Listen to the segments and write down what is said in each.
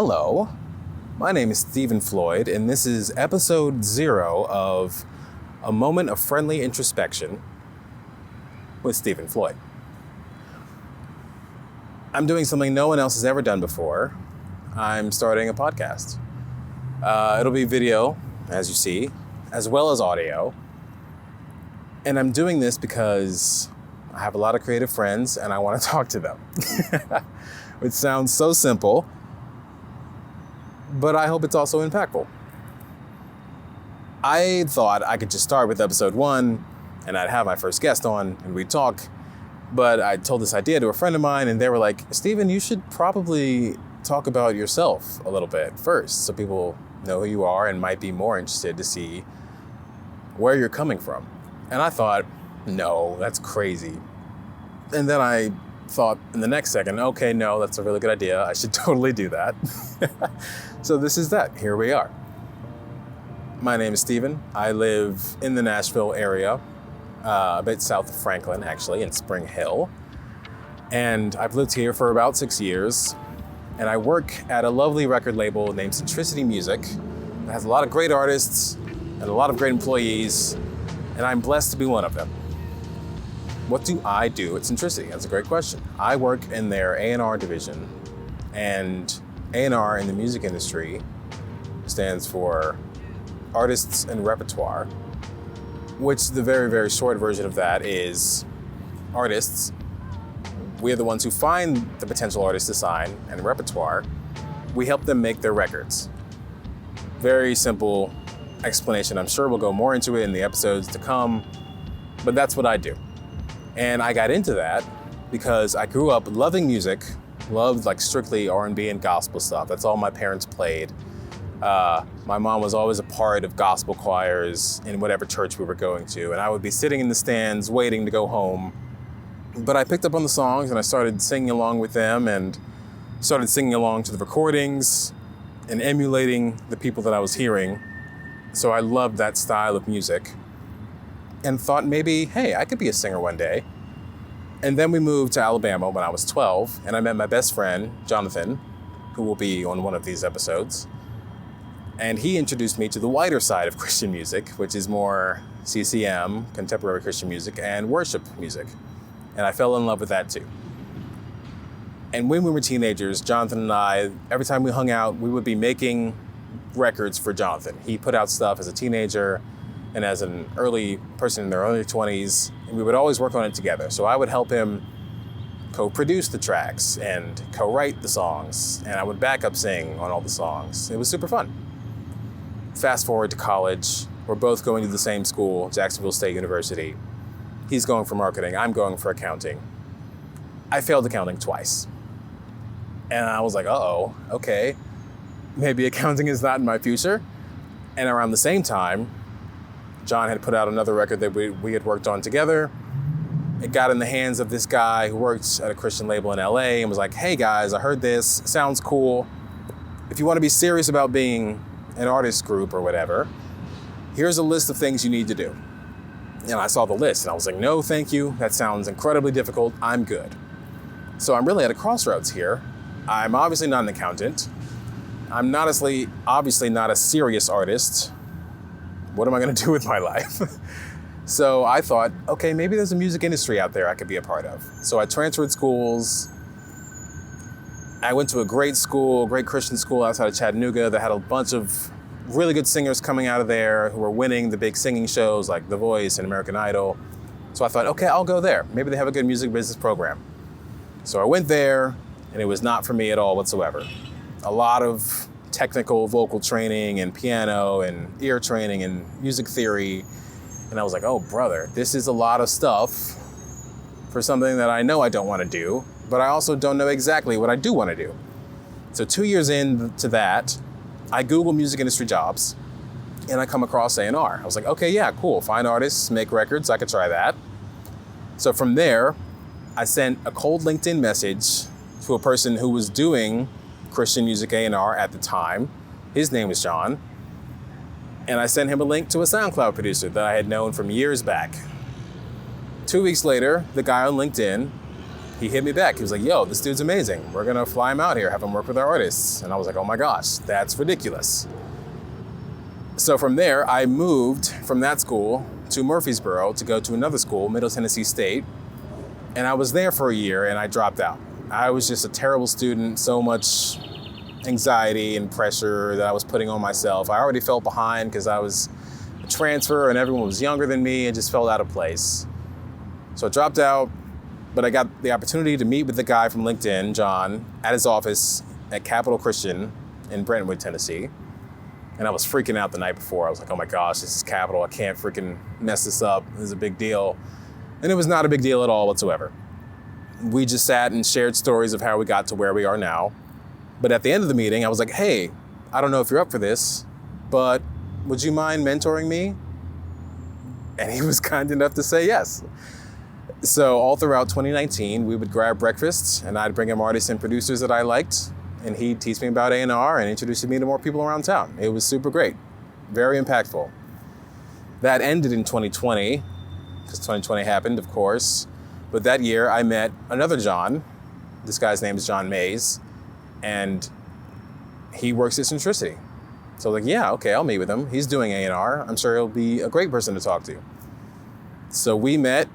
Hello, my name is Stephen Floyd, and this is episode 0 of A Moment of Friendly Introspection with Stephen Floyd. I'm doing something no one else has ever done before. I'm starting a podcast. It'll be video, as you see, as well as audio. And I'm doing this because I have a lot of creative friends and I want to talk to them. Which sounds so simple, but I hope it's also impactful. I thought I could just start with episode 1 and I'd have my first guest on and we'd talk, but I told this idea to a friend of mine and they were like, Stephen, you should probably talk about yourself a little bit first so people know who you are and might be more interested to see where you're coming from. And I thought, no, that's crazy. And then I thought in the next second, okay, no, that's a really good idea. I should totally do that. So this is that. Here we are. My name is Stephen. I live in the Nashville area, a bit south of Franklin, actually, in Spring Hill. And I've lived here for about 6 years. And I work at a lovely record label named Centricity Music that has a lot of great artists and a lot of great employees. And I'm blessed to be one of them. What do I do at Centricity? That's a great question. I work in their A&R division, and A&R in the music industry stands for Artists and Repertoire, which the very, very short version of that is artists. We're the ones who find the potential artists to sign, and repertoire, we help them make their records. Very simple explanation. I'm sure we'll go more into it in the episodes to come, but that's what I do. And I got into that because I grew up loving music, loved like strictly R&B and gospel stuff. That's all my parents played. My mom was always a part of gospel choirs in whatever church we were going to, and I would be sitting in the stands waiting to go home. But I picked up on the songs and I started singing along with them and started singing along to the recordings and emulating the people that I was hearing. So I loved that style of music and thought maybe, hey, I could be a singer one day. And then we moved to Alabama when I was 12, and I met my best friend, Jonathan, who will be on one of these episodes. And he introduced me to the wider side of Christian music, which is more CCM, contemporary Christian music, and worship music. And I fell in love with that too. And when we were teenagers, Jonathan and I, every time we hung out, we would be making records for Jonathan. He put out stuff as a teenager and as an early person in their early 20s, and we would always work on it together. So I would help him co-produce the tracks and co-write the songs, and I would backup sing on all the songs. It was super fun. Fast forward to college, we're both going to the same school, Jacksonville State University. He's going for marketing, I'm going for accounting. I failed accounting twice. And I was like, uh-oh, okay. Maybe accounting is not in my future. And around the same time, John had put out another record that we had worked on together. It got in the hands of this guy who works at a Christian label in LA and was like, hey guys, I heard this, sounds cool. If you want to be serious about being an artist group or whatever, here's a list of things you need to do. And I saw the list and I was like, no, thank you. That sounds incredibly difficult. I'm good. So I'm really at a crossroads here. I'm obviously not an accountant. I'm obviously not a serious artist. What am I going to do with my life? So I thought, okay, maybe there's a music industry out there I could be a part of. So I transferred schools. I went to a great school, great Christian school outside of Chattanooga that had a bunch of really good singers coming out of there who were winning the big singing shows like The Voice and American Idol. So I thought, okay, I'll go there. Maybe they have a good music business program. So I went there, and it was not for me at all whatsoever. A lot of technical vocal training and piano and ear training and music theory. And I was like, oh, brother, this is a lot of stuff for something that I know I don't want to do, but I also don't know exactly what I do want to do. So 2 years into that, I Google music industry jobs and I come across A&R. I was like, okay, yeah, cool. Find artists, make records. I could try that. So from there, I sent a cold LinkedIn message to a person who was doing Christian music A&R at the time. His name was John. And I sent him a link to a SoundCloud producer that I had known from years back. 2 weeks later, the guy on LinkedIn he hit me back. He was like, yo, this dude's amazing. We're gonna fly him out here, have him work with our artists. And I was like, oh my gosh, that's ridiculous. So from there, I moved from that school to Murfreesboro to go to another school, Middle Tennessee State. And I was there for a year and I dropped out. I was just a terrible student, so much anxiety and pressure that I was putting on myself. I already felt behind because I was a transfer and everyone was younger than me and just felt out of place. So I dropped out, but I got the opportunity to meet with the guy from LinkedIn, John, at his office at Capital Christian in Brentwood, Tennessee. And I was freaking out the night before. I was like, oh my gosh, this is Capital. I can't freaking mess this up. This is a big deal. And it was not a big deal at all whatsoever. We just sat and shared stories of how we got to where we are now. But at the end of the meeting, I was like, hey, I don't know if you're up for this, but would you mind mentoring me? And he was kind enough to say yes. So all throughout 2019, we would grab breakfast and I'd bring him artists and producers that I liked. And he'd teach me about A&R and introduce me to more people around town. It was super great, very impactful. That ended in 2020, because 2020 happened, of course. But that year I met another John. This guy's name is John Mays, and he works at Introspection. So I was like, yeah, okay, I'll meet with him. He's doing A&R. I'm sure he'll be a great person to talk to. So we met,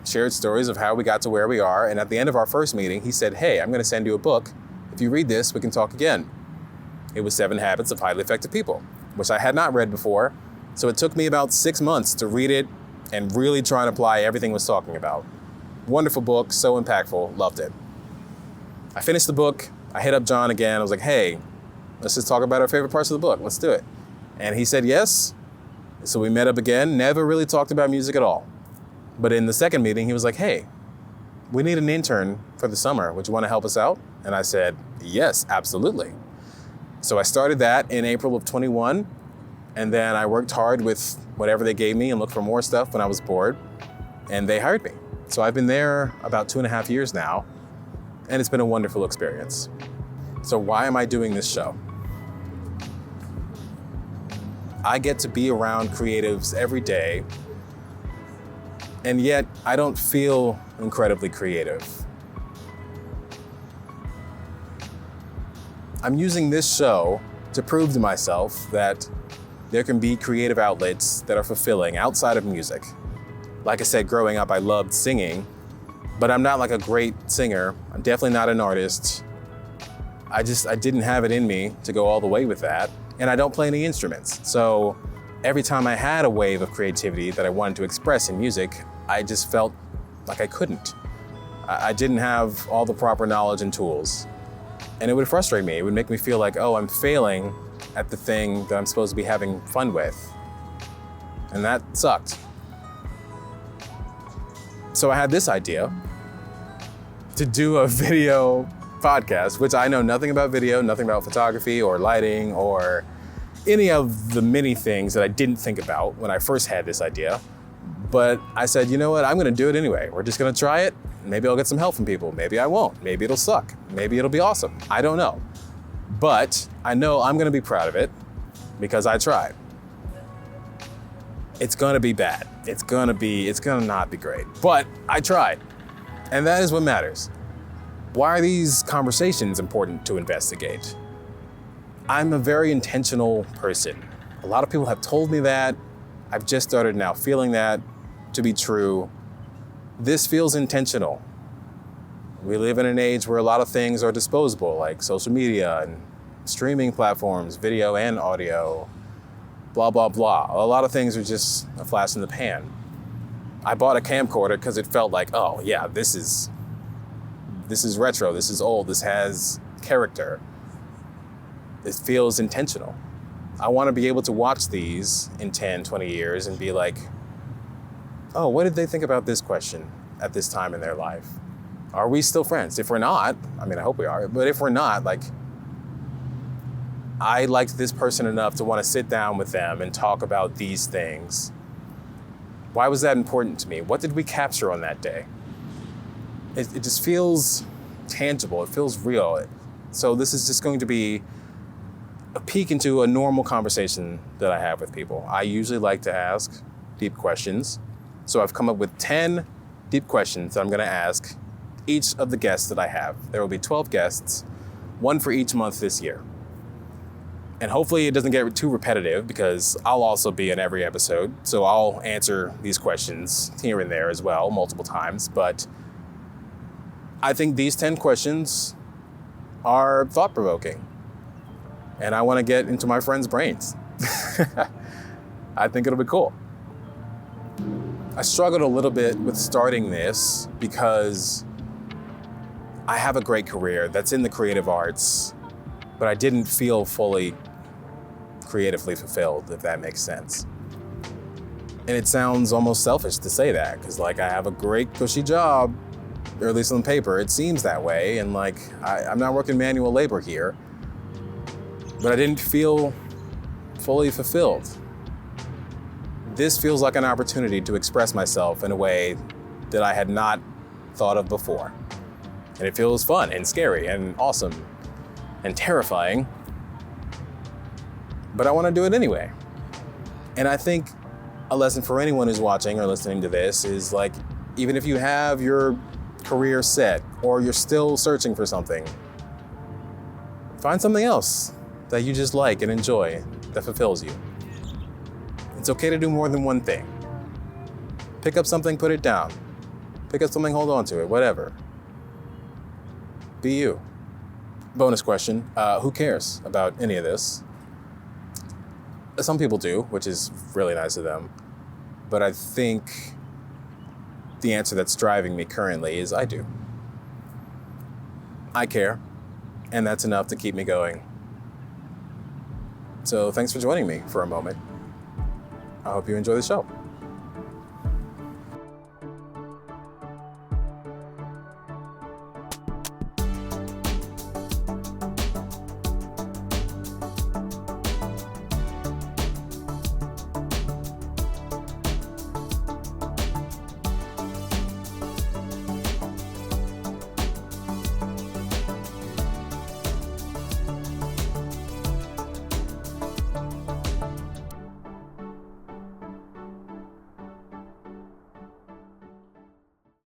shared stories of how we got to where we are. And at the end of our first meeting, he said, hey, I'm going to send you a book. If you read this, we can talk again. It was 7 Habits of Highly Effective People, which I had not read before. So it took me about 6 months to read it and really try and apply everything it was talking about. Wonderful book, so impactful, loved it. I finished the book, I hit up John again. I was like, hey, let's just talk about our favorite parts of the book. Let's do it. And he said yes. So we met up again, never really talked about music at all. But in the second meeting, he was like, hey, we need an intern for the summer. Would you want to help us out? And I said, yes, absolutely. So I started that in April of 21. And then I worked hard with whatever they gave me and looked for more stuff when I was bored. And they hired me. So I've been there about 2.5 years now. And it's been a wonderful experience. So why am I doing this show? I get to be around creatives every day. And yet I don't feel incredibly creative. I'm using this show to prove to myself that there can be creative outlets that are fulfilling outside of music. Like I said, growing up, I loved singing, but I'm not like a great singer. I'm definitely not an artist. I didn't have it in me to go all the way with that. And I don't play any instruments. So every time I had a wave of creativity that I wanted to express in music, I just felt like I couldn't. I didn't have all the proper knowledge and tools. And it would frustrate me. It would make me feel like, oh, I'm failing at the thing that I'm supposed to be having fun with. And that sucked. So I had this idea to do a video podcast, which I know nothing about video, nothing about photography or lighting or any of the many things that I didn't think about when I first had this idea. But I said, you know what, I'm gonna do it anyway. We're just gonna try it. Maybe I'll get some help from people. Maybe I won't. Maybe it'll suck. Maybe it'll be awesome. I don't know. But I know I'm gonna be proud of it because I tried. It's gonna be bad. It's gonna not be great. But I tried. And that is what matters. Why are these conversations important to investigate? I'm a very intentional person. A lot of people have told me that. I've just started now feeling that to be true. This feels intentional. We live in an age where a lot of things are disposable, like social media and streaming platforms, video and audio, blah, blah, blah. A lot of things are just a flash in the pan. I bought a camcorder because it felt like, oh yeah, this is retro, this is old, this has character. It feels intentional. I want to be able to watch these in 10, 20 years and be like, oh, what did they think about this question at this time in their life? Are we still friends? If we're not, I mean, I hope we are, but if we're not, like, I liked this person enough to want to sit down with them and talk about these things. Why was that important to me? What did we capture on that day? It just feels tangible. It feels real. So this is just going to be a peek into a normal conversation that I have with people. I usually like to ask deep questions. So I've come up with 10 deep questions that I'm going to ask each of the guests that I have. There will be 12 guests, one for each month this year. And hopefully it doesn't get too repetitive because I'll also be in every episode. So I'll answer these questions here and there as well, multiple times. But I think these 10 questions are thought-provoking. And I want to get into my friends' brains. I think it'll be cool. I struggled a little bit with starting this because I have a great career that's in the creative arts, but I didn't feel fully creatively fulfilled, if that makes sense. And it sounds almost selfish to say that, because like I have a great cushy job, or at least on paper, it seems that way, and like I'm not working manual labor here, but I didn't feel fully fulfilled. This feels like an opportunity to express myself in a way that I had not thought of before. And it feels fun and scary and awesome and terrifying, but I want to do it anyway. And I think a lesson for anyone who's watching or listening to this is like, even if you have your career set or you're still searching for something, find something else that you just like and enjoy, that fulfills you. It's okay to do more than one thing. Pick up something, put it down. Pick up something, hold on to it, whatever. Be you. Bonus question, who cares about any of this? Some people do, which is really nice of them. But I think the answer that's driving me currently is I do. I care, and that's enough to keep me going. So thanks for joining me for a moment. I hope you enjoy the show.